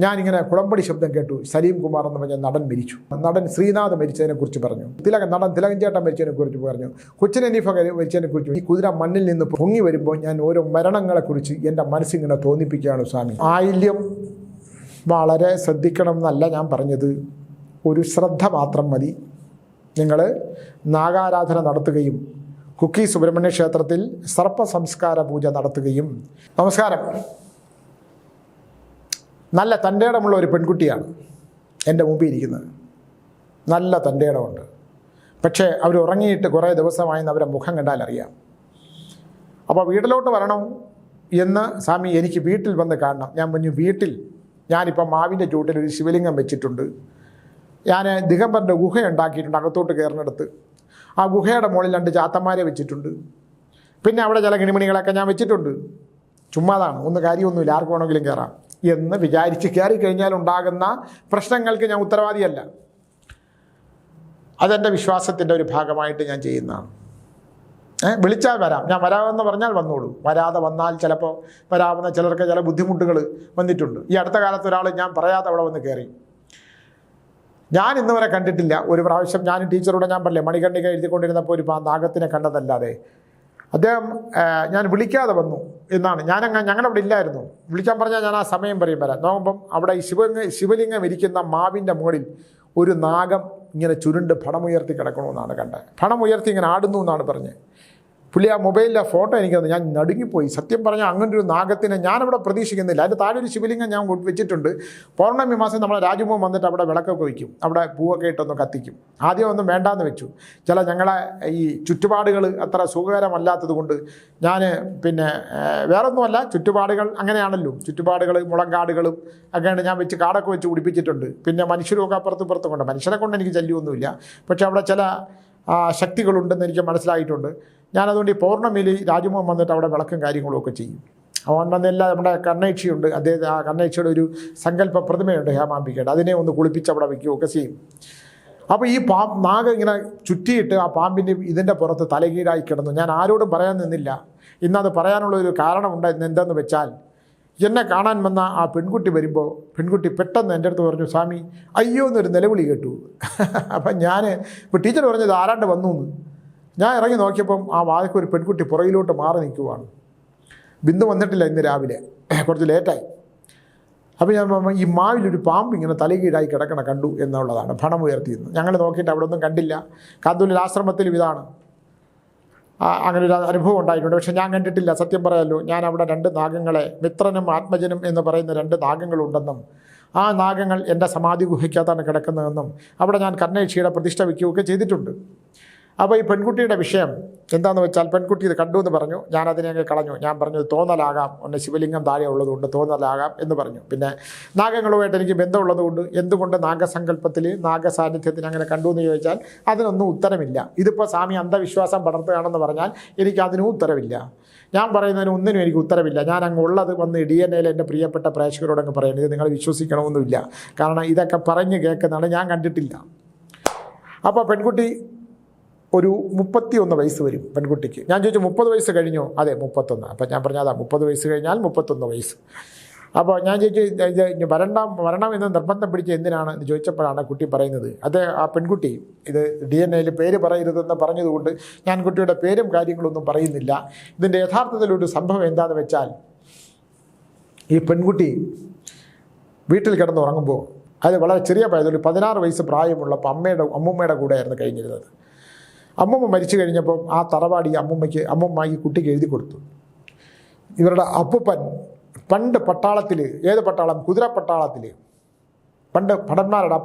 ഞാനിങ്ങനെ കുളമ്പടി ശബ്ദം കേട്ടു. സലീം കുമാർ എന്ന് പറഞ്ഞ നടൻ മരിച്ചു. നടൻ ശ്രീനാഥ് മരിച്ചതിനെക്കുറിച്ച് പറഞ്ഞു. നടൻ തിലകൻ ചേട്ടൻ മരിച്ചതിനെക്കുറിച്ച് പറഞ്ഞു. കൊച്ചിൻ ഹനീഫ മരിച്ചതിനെക്കുറിച്ച്. ഈ കുതിര മണ്ണിൽ നിന്ന് പൊങ്ങി വരുമ്പോൾ ഞാൻ ഓരോ മരണങ്ങളെക്കുറിച്ച് എൻ്റെ മനസ്സിങ്ങനെ തോന്നിപ്പിക്കുകയാണ് സ്വാമി. ആയില്യം വളരെ ശ്രദ്ധിക്കണം എന്നല്ല ഞാൻ പറഞ്ഞത്. ഒരു ശ്രദ്ധ മാത്രം മതി. നിങ്ങൾ നാഗാരാധന നടത്തുകയും കുക്കി സുബ്രഹ്മണ്യ ക്ഷേത്രത്തിൽ സർപ്പ സംസ്കാര പൂജ നടത്തുകയും. നമസ്കാരം. നല്ല തൻ്റെയിടമുള്ള ഒരു പെൺകുട്ടിയാണ് എൻ്റെ മുമ്പിൽ ഇരിക്കുന്നത്. നല്ല തൻ്റെയിടമുണ്ട്. പക്ഷേ അവർ ഉറങ്ങിയിട്ട് കുറേ ദിവസമായെന്ന് അവരെ മുഖം കണ്ടാൽ അറിയാം. അപ്പോൾ വീട്ടിലോട്ട് വരണം എന്ന് സ്വാമി എനിക്ക് വീട്ടിൽ വന്ന് കാണണം. ഞാൻ പറഞ്ഞു വീട്ടിൽ ഞാനിപ്പം മാവിൻ്റെ ചൂട്ടിൽ ഒരു ശിവലിംഗം വെച്ചിട്ടുണ്ട്. ഞാൻ ദിഗംബറിൻ്റെ ഗുഹ ഉണ്ടാക്കിയിട്ടുണ്ട് അകത്തോട്ട് കയറുന്നിടത്ത്. ആ ഗുഹയുടെ മുകളിൽ 2 ചാത്തന്മാരെ വെച്ചിട്ടുണ്ട്. പിന്നെ അവിടെ ചില കിണിമണികളൊക്കെ ഞാൻ വെച്ചിട്ടുണ്ട്. ചുമ്മാതാണ്, ഒന്നും കാര്യമൊന്നുമില്ല, ആർക്ക് വേണമെങ്കിലും കയറാം എന്ന് വിചാരിച്ച് കയറിക്കഴിഞ്ഞാൽ ഉണ്ടാകുന്ന പ്രശ്നങ്ങൾക്ക് ഞാൻ ഉത്തരവാദിയല്ല. അതെൻ്റെ വിശ്വാസത്തിൻ്റെ ഒരു ഭാഗമായിട്ട് ഞാൻ ചെയ്യുന്നതാണ്. വിളിച്ചാൽ വരാം, ഞാൻ വരാമെന്ന് പറഞ്ഞാൽ വന്നോളൂ. വരാതെ വന്നാൽ ചിലപ്പോൾ വരാവുന്ന ചിലർക്ക് ചില ബുദ്ധിമുട്ടുകൾ വന്നിട്ടുണ്ട്. ഈ അടുത്ത കാലത്ത് ഒരാൾ ഞാൻ പറയാതെ അവിടെ വന്ന് കയറി. ഞാൻ ഇന്ന് വരെ കണ്ടിട്ടില്ല. ഒരു പ്രാവശ്യം ഞാൻ ടീച്ചറോട് ഞാൻ പറഞ്ഞില്ലേ, മണികണ്ണിക എഴുതിക്കൊണ്ടിരുന്നപ്പോൾ ഒരു നാഗത്തിനെ കണ്ടതല്ലാതെ അദ്ദേഹം ഞാൻ വിളിക്കാതെ വന്നു എന്നാണ്. ഞങ്ങളവിടെ ഇല്ലായിരുന്നു. വിളിക്കാൻ പറഞ്ഞാൽ ഞാൻ ആ സമയം പറയും വരാം. നോക്കുമ്പം അവിടെ ശിവലിംഗം ഇരിക്കുന്ന മാവിൻ്റെ മുകളിൽ ഒരു നാഗം ഇങ്ങനെ ചുരുണ്ട് പണമുയർത്തി കിടക്കണമെന്നാണ് കണ്ടത്. പണമുയർത്തി ഇങ്ങനെ ആടുന്നു എന്നാണ് പറഞ്ഞത്. പുള്ളി ആ മൊബൈലിലെ ഫോട്ടോ എനിക്ക് തന്നു. ഞാൻ നടുങ്ങിപ്പോയി. സത്യം പറഞ്ഞാൽ അങ്ങനെ ഒരു നാഗത്തിനെ ഞാനവിടെ പ്രതീക്ഷിക്കുന്നില്ല. അതിൻ്റെ താഴെ ഒരു ശിവലിംഗം ഞാൻ വെച്ചിട്ടുണ്ട്. പൗർണമി മാസം നമ്മളെ രാജമോഹൻ വന്നിട്ട് അവിടെ വിളക്കൊക്കെ വയ്ക്കും, അവിടെ പൂവൊക്കെ ഇട്ടൊന്ന് കത്തിക്കും. ആദ്യം ഒന്നും വേണ്ടാന്ന് വെച്ചു. ഞങ്ങളെ ഈ ചുറ്റുപാടുകൾ അത്ര സുഖകരമല്ലാത്തത് കൊണ്ട് ഞാൻ പിന്നെ വേറൊന്നുമല്ല, ചുറ്റുപാടുകൾ അങ്ങനെയാണല്ലോ. ചുറ്റുപാടുകൾ മുളങ്കാടുകളും ഒക്കെയാണ് ഞാൻ വെച്ച് കാടൊക്കെ വെച്ച് പിടിപ്പിച്ചിട്ടുണ്ട്. പിന്നെ മനുഷ്യരൊക്കെ അപ്പുറത്തും കൊണ്ട്, മനുഷ്യരെ കൊണ്ട് എനിക്ക് ശല്യമൊന്നുമില്ല. പക്ഷെ അവിടെ ചില ശക്തികളുണ്ടെന്ന് എനിക്ക് മനസ്സിലായിട്ടുണ്ട്. ഞാനതുകൊണ്ട് ഈ പൗർണമിയിൽ രാജമോഹൻ വന്നിട്ട് അവിടെ വിളക്കും കാര്യങ്ങളും ഒക്കെ ചെയ്യും. അവൻ വന്നെല്ലാം നമ്മുടെ കണ്ണേക്ഷിയുണ്ട്. അദ്ദേഹം ആ കണ്ണേക്ഷിയുടെ ഒരു സങ്കല്പ പ്രതിമയുണ്ട് ഹേമാംബികയുടെ. അതിനെ ഒന്ന് കുളിപ്പിച്ച് അവിടെ വയ്ക്കുകയൊക്കെ ചെയ്യും. അപ്പോൾ ഈ നാഗം ഇങ്ങനെ ചുറ്റിയിട്ട് ആ പാമ്പിൻ്റെ ഇതിൻ്റെ പുറത്ത് തലകീഴായി കിടന്നു. ഞാൻ ആരോടും പറയാൻ നിന്നില്ല. ഇന്നത് പറയാനുള്ളൊരു കാരണമുണ്ട്. എന്തെന്ന് വെച്ചാൽ, എന്നെ കാണാൻ വന്ന ആ പെൺകുട്ടി വരുമ്പോൾ പെൺകുട്ടി പെട്ടെന്ന് എൻ്റെ അടുത്ത് പറഞ്ഞു, സ്വാമി അയ്യോ എന്നൊരു നിലവിളി കേട്ടു. അപ്പം ഇപ്പോൾ ടീച്ചർ പറഞ്ഞത് ആരാണ്ട് വന്നു എന്ന്. ഞാൻ ഇറങ്ങി നോക്കിയപ്പം ആ വാതിൽക്ക് ഒരു പെൺകുട്ടി പുറകിലോട്ട് മാറി നിൽക്കുവാണ്. ബിന്ദു വന്നിട്ടില്ല ഇന്ന് രാവിലെ, കുറച്ച് ലേറ്റായി. അപ്പോൾ ഞാൻ ഈ മാവിലൊരു പാമ്പ് ഇങ്ങനെ തലകീഴായി കിടക്കണ കണ്ടു എന്നുള്ളതാണ്. പണം ഉയർത്തിയെന്ന് ഞങ്ങൾ നോക്കിയിട്ട് അവിടെ ഒന്നും കണ്ടില്ല. കാന്തൂരിൽ ആശ്രമത്തിലും ഇതാണ്, അങ്ങനെ ഒരു അനുഭവം ഉണ്ടായിട്ടുണ്ട്. പക്ഷെ ഞാൻ കണ്ടിട്ടില്ല. സത്യം പറയാമല്ലോ, ഞാൻ അവിടെ 2 നാഗങ്ങളെ, മിത്രനും ആത്മജനും എന്ന് പറയുന്ന 2 നാഗങ്ങളുണ്ടെന്നും ആ നാഗങ്ങൾ എൻ്റെ സമാധി ഗുഹയ്ക്കകത്താണ് കിടക്കുന്നതെന്നും അവിടെ ഞാൻ കർണേക്ഷിയുടെ പ്രതിഷ്ഠ വയ്ക്കുകയൊക്കെ ചെയ്തിട്ടുണ്ട്. അപ്പോൾ ഈ പെൺകുട്ടിയുടെ വിഷയം എന്താണെന്ന് വെച്ചാൽ, പെൺകുട്ടി ഇത് കണ്ടു എന്ന് പറഞ്ഞു. ഞാനതിനെ അങ്ങ് കളഞ്ഞു. ഞാൻ പറഞ്ഞു തോന്നലാകാം, ഒന്ന് ശിവലിംഗം താഴെ ഉള്ളതുകൊണ്ട് തോന്നലാകാം എന്ന് പറഞ്ഞു. പിന്നെ നാഗങ്ങളുമായിട്ട് എനിക്ക് ബന്ധമുള്ളതുകൊണ്ട് എന്തുകൊണ്ട് നാഗസങ്കല്പത്തിൽ നാഗസാന്നിധ്യത്തിന് അങ്ങനെ കണ്ടു എന്ന് ചോദിച്ചാൽ അതിനൊന്നും ഉത്തരമില്ല. ഇതിപ്പോൾ സ്വാമി അന്ധവിശ്വാസം പടർത്തുകയാണെന്ന് പറഞ്ഞാൽ എനിക്ക് അതിനും ഉത്തരവില്ല. ഞാൻ പറയുന്നതിന് ഒന്നിനും എനിക്ക് ഉത്തരവില്ല. ഞാൻ അങ്ങ് ഉള്ളത് വന്ന് DNA എൻ്റെ പ്രിയപ്പെട്ട പ്രേക്ഷകരോടങ്ങ് പറയുന്നത്. ഇത് നിങ്ങൾ വിശ്വസിക്കണമെന്നില്ല. കാരണം ഇതൊക്കെ പറഞ്ഞ് കേൾക്കുന്നതാണ്, ഞാൻ കണ്ടിട്ടില്ല. അപ്പോൾ പെൺകുട്ടി ഒരു 31 വയസ്സ് വരും പെൺകുട്ടിക്ക്. ഞാൻ ചോദിച്ചു 30 വയസ്സ് കഴിഞ്ഞോ? അതെ 31. അപ്പോൾ ഞാൻ പറഞ്ഞു അതാ 30 വയസ്സ് കഴിഞ്ഞാൽ 31 വയസ്സ്. അപ്പോൾ ഞാൻ ചോദിച്ചു ഇത് വരണം എന്ന് നിർബന്ധം പിടിച്ച് എന്തിനാണ് എന്ന് ചോദിച്ചപ്പോഴാണ് കുട്ടി പറയുന്നത്, അത് ആ പെൺകുട്ടി ഇത് DNA പേര് പറയരുതെന്ന് പറഞ്ഞതുകൊണ്ട് ഞാൻ കുട്ടിയുടെ പേരും കാര്യങ്ങളൊന്നും പറയുന്നില്ല. ഇതിൻ്റെ യഥാർത്ഥത്തിലൊരു സംഭവം എന്താണെന്ന് വെച്ചാൽ, ഈ പെൺകുട്ടി വീട്ടിൽ കിടന്നുറങ്ങുമ്പോൾ, അത് വളരെ ചെറിയ പ്രായത്തിൽ 16 വയസ്സ് പ്രായമുള്ളപ്പോൾ അമ്മൂമ്മയുടെ കൂടെയായിരുന്നു കഴിഞ്ഞിരുന്നത്. അമ്മൂമ്മ മരിച്ചു കഴിഞ്ഞപ്പോൾ ആ തറവാടി അമ്മൂമ്മ ഈ കുട്ടിക്ക് എഴുതി കൊടുത്തു. ഇവരുടെ അപ്പൂപ്പൻ പണ്ട് പട്ടാളത്തിൽ, ഏത് പട്ടാളം? കുതിരപ്പട്ടാളത്തിൽ പണ്ട് ഭടന്മാരുടെ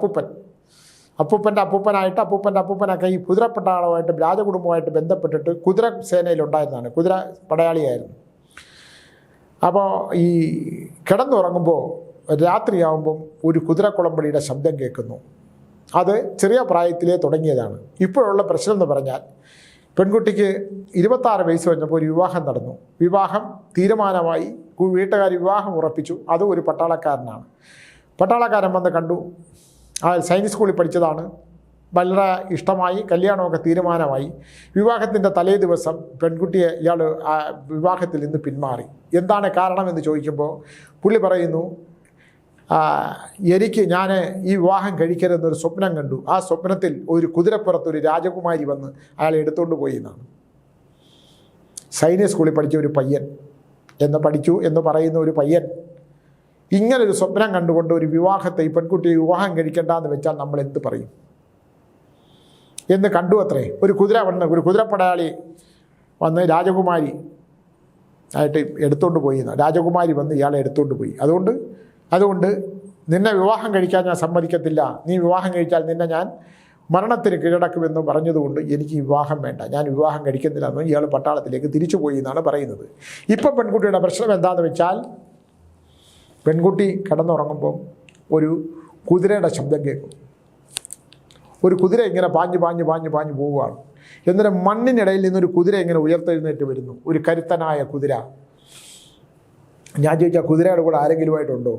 അപ്പൂപ്പൻ്റെ അപ്പൂപ്പനൊക്കെ ഈ കുതിരപ്പട്ടാളവുമായിട്ട് രാജകുടുംബമായിട്ട് ബന്ധപ്പെട്ടിട്ട് കുതിര സേനയിലുണ്ടായിരുന്നതാണ്, കുതിര പടയാളിയായിരുന്നു. അപ്പോൾ ഈ കിടന്നുറങ്ങുമ്പോൾ രാത്രിയാവുമ്പം ഒരു കുതിരക്കുളമ്പടിയുടെ ശബ്ദം കേൾക്കുന്നു. അത് ചെറിയ പ്രായത്തിലേ തുടങ്ങിയതാണ്. ഇപ്പോഴുള്ള പ്രശ്നം എന്ന് പറഞ്ഞാൽ, പെൺകുട്ടിക്ക് 26 വയസ്സ് കഴിഞ്ഞപ്പോൾ ഒരു വിവാഹം നടന്നു. വിവാഹം തീരുമാനമായി, വീട്ടുകാർ വിവാഹം ഉറപ്പിച്ചു. അത് ഒരു പട്ടാളക്കാരനാണ്. പട്ടാളക്കാരൻ വന്ന് കണ്ടു. ആ സൈനിക് സ്കൂളിൽ പഠിച്ചതാണ്. വളരെ ഇഷ്ടമായി, കല്യാണമൊക്കെ തീരുമാനമായി. വിവാഹത്തിൻ്റെ തലേ ദിവസം പെൺകുട്ടിയെ ഇയാൾ ആ വിവാഹത്തിൽ നിന്ന് പിന്മാറി. എന്താണ് കാരണം എന്ന് ചോദിക്കുമ്പോൾ പുള്ളി പറയുന്നു, ഞാൻ ഈ വിവാഹം കഴിക്കരുതെന്നൊരു സ്വപ്നം കണ്ടു. ആ സ്വപ്നത്തിൽ ഒരു കുതിരപ്പുറത്ത് ഒരു രാജകുമാരി വന്ന് അയാളെ എടുത്തുകൊണ്ട് പോയി എന്നാണ്. സൈനിക സ്കൂളിൽ പഠിച്ച ഒരു പയ്യൻ പഠിച്ചു എന്ന് പറയുന്ന ഒരു പയ്യൻ ഇങ്ങനൊരു സ്വപ്നം കണ്ടുകൊണ്ട് ഒരു വിവാഹത്തെ, ഈ പെൺകുട്ടിയെ വിവാഹം കഴിക്കേണ്ടെന്ന് വെച്ചാൽ നമ്മൾ എന്ത് പറയും എന്ന് കണ്ടു അത്രേ. ഒരു കുതിരപ്പടയാളി വന്ന് രാജകുമാരി ആയിട്ട് എടുത്തുകൊണ്ട് പോയി. രാജകുമാരി വന്ന് ഇയാളെ എടുത്തുകൊണ്ട് പോയി. അതുകൊണ്ട് നിന്നെ വിവാഹം കഴിക്കാൻ ഞാൻ സമ്മതിക്കത്തില്ല, നീ വിവാഹം കഴിച്ചാൽ നിന്നെ ഞാൻ മരണത്തിന് കീഴടക്കുമെന്ന് പറഞ്ഞതുകൊണ്ട് എനിക്ക് വിവാഹം വേണ്ട, ഞാൻ വിവാഹം കഴിക്കുന്നില്ല എന്ന് ഇയാൾ പട്ടാളത്തിലേക്ക് തിരിച്ചു പോയി എന്നാണ് പറയുന്നത്. ഇപ്പം പെൺകുട്ടിയുടെ പ്രശ്നം എന്താണെന്ന് വെച്ചാൽ, പെൺകുട്ടി കിടന്നുറങ്ങുമ്പം ഒരു കുതിരയുടെ ശബ്ദം കേൾക്കും. ഒരു കുതിര ഇങ്ങനെ പാഞ്ഞു പോവുകയാണ്. എന്നിട്ട് മണ്ണിനിടയിൽ നിന്നൊരു കുതിര ഇങ്ങനെ ഉയർത്തെഴുന്നേറ്റ് വരുന്നു, ഒരു കരുത്തനായ കുതിര. ഞാൻ ചോദിച്ചാൽ കുതിരയുടെ കൂടെ ആരെങ്കിലുമായിട്ടുണ്ടോ?